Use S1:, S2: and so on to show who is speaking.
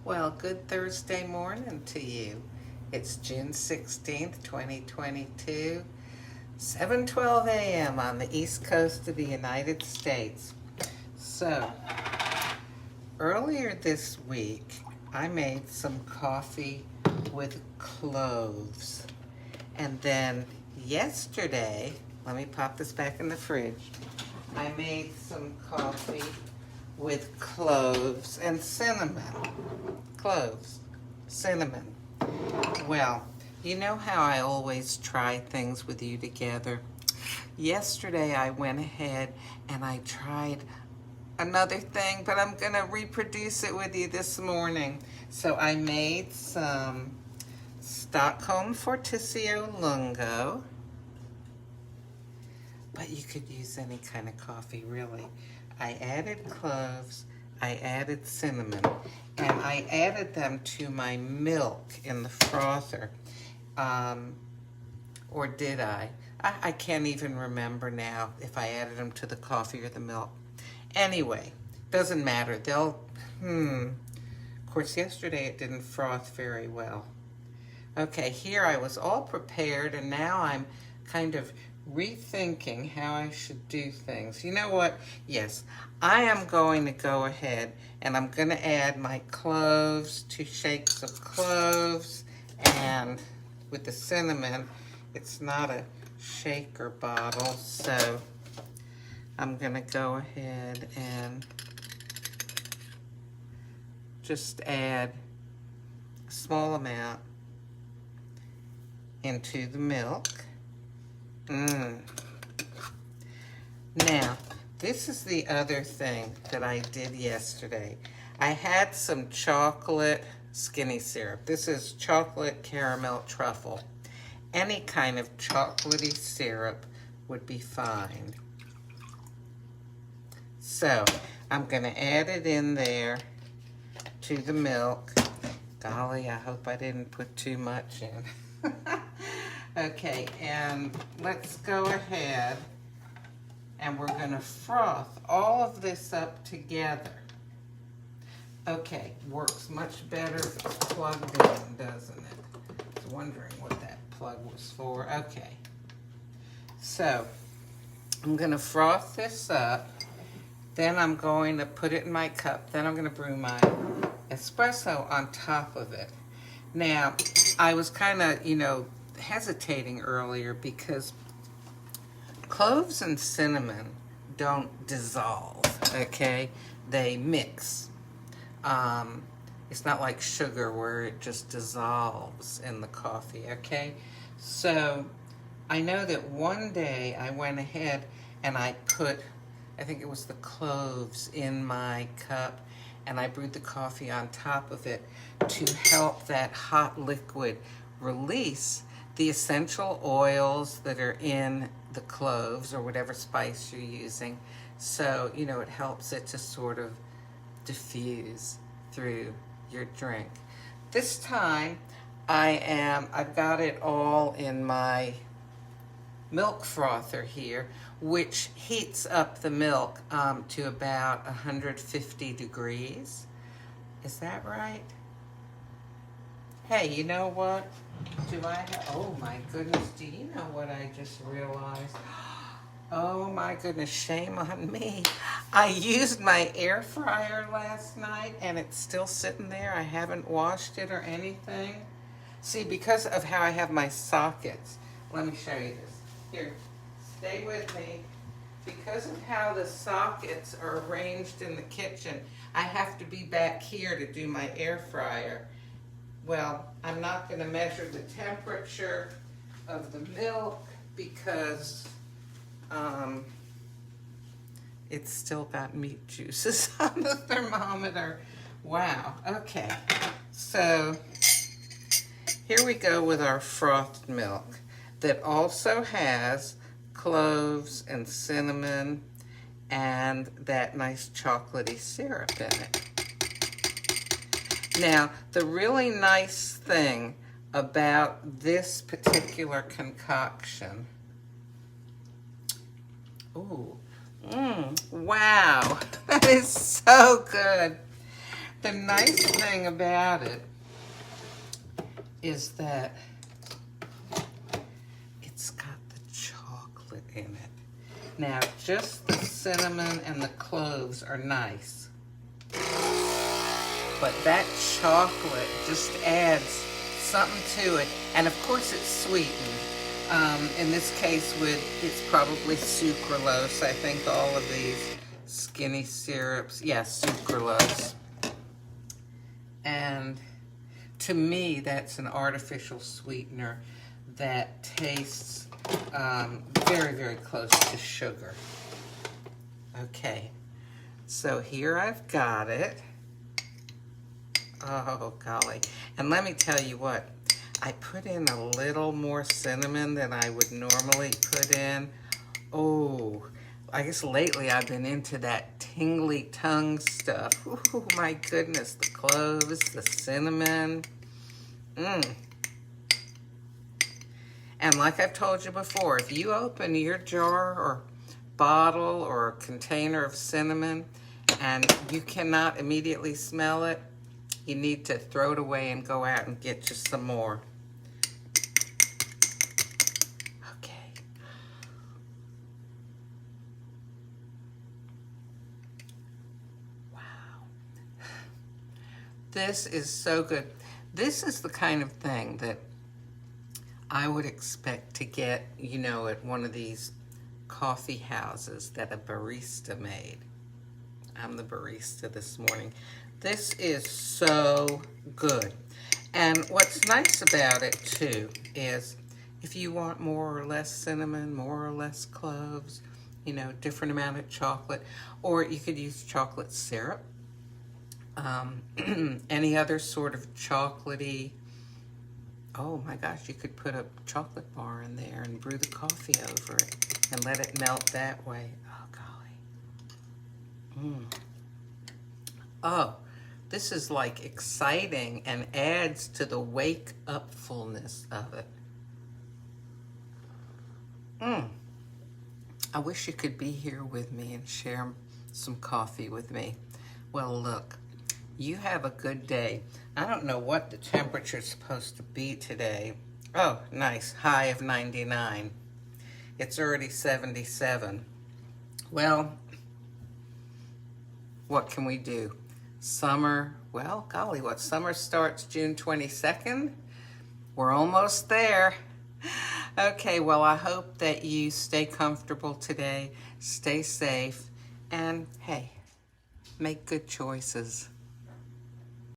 S1: Well, good Thursday morning to you. It's June 16th, 2022, 7:12 a.m. on the East Coast of the United States. So, earlier this week, I made some coffee with cloves. And then yesterday, let me pop this back in the fridge, I made some coffee with cloves and cinnamon. Cloves, cinnamon. Well, you know how I always try things with you together? Yesterday I went ahead and I tried another thing, but I'm going to reproduce it with you this morning. So I made some Stockholm Fortissio Lungo, but you could use any kind of coffee, really. I added cloves, I added cinnamon, and I added them to my milk in the frother. Or did I? I can't even remember now if I added them to the coffee or the milk. Anyway, doesn't matter. Of course, yesterday it didn't froth very well. Okay, here I was all prepared, and now I'm kind of rethinking how I should do things. You know what? Yes, I am going to go ahead and I'm going to add my cloves, 2 shakes of cloves, and with the cinnamon, it's not a shaker bottle, so I'm going to go ahead and just add a small amount into the milk. Now, this is the other thing that I did yesterday. I had some chocolate skinny syrup. This is chocolate caramel truffle. Any kind of chocolatey syrup would be fine. So, I'm going to add it in there to the milk. Golly, I hope I didn't put too much in. Okay, and let's go ahead and we're going to froth all of this up together. Okay, works much better if it's plugged in, doesn't it? I was wondering what that plug was for. Okay, so I'm going to froth this up. Then I'm going to put it in my cup. Then I'm going to brew my espresso on top of it. Now, I was kind of, hesitating earlier because cloves and cinnamon don't dissolve, okay? They mix. It's not like sugar where it just dissolves in the coffee, okay? So I know that one day I went ahead and I put, I think it was the cloves in my cup, and I brewed the coffee on top of it to help that hot liquid release the essential oils that are in the cloves or whatever spice you're using. So, it helps it to sort of diffuse through your drink. This time, I've got it all in my milk frother here, which heats up the milk to about 150 degrees. Is that right? Hey, you know what? Oh my goodness, do you know what I just realized? Oh my goodness, shame on me. I used my air fryer last night and it's still sitting there. I haven't washed it or anything. See, because of how I have my sockets, let me show you this. Here, stay with me. Because of how the sockets are arranged in the kitchen, I have to be back here to do my air fryer. Well, I'm not going to measure the temperature of the milk because it's still got meat juices on the thermometer. Wow. Okay. So here we go with our frothed milk that also has cloves and cinnamon and that nice chocolatey syrup in it. Now, the really nice thing about this particular concoction, wow, that is so good. The nice thing about it is that it's got the chocolate in it. Now, just the cinnamon and the cloves are nice, but that chocolate just adds something to it. And of course it's sweetened. In this case, it's probably sucralose. I think all of these skinny syrups, yeah, sucralose. And to me, that's an artificial sweetener that tastes very, very close to sugar. Okay, so here I've got it. Oh, golly. And let me tell you what, I put in a little more cinnamon than I would normally put in. Oh, I guess lately I've been into that tingly tongue stuff. Oh, my goodness, the cloves, the cinnamon. And like I've told you before, if you open your jar or bottle or container of cinnamon and you cannot immediately smell it, you need to throw it away and go out and get you some more. Okay. Wow. This is so good. This is the kind of thing that I would expect to get, you know, at one of these coffee houses that a barista made. I'm the barista this morning. This is so good. And what's nice about it too is if you want more or less cinnamon, more or less cloves, you know, different amount of chocolate, or you could use chocolate syrup, any other sort of chocolatey. Oh my gosh, you could put a chocolate bar in there and brew the coffee over it and let it melt that way. Oh, golly. Oh, this is like exciting and adds to the wake-up-fulness of it. I wish you could be here with me and share some coffee with me. Well, look, you have a good day. I don't know what the temperature's supposed to be today. Oh, nice, high of 99. It's already 77. Well, what can we do? Summer, well, golly, what, summer starts June 22nd? We're almost there. Okay, well, I hope that you stay comfortable today, stay safe, and hey, make good choices.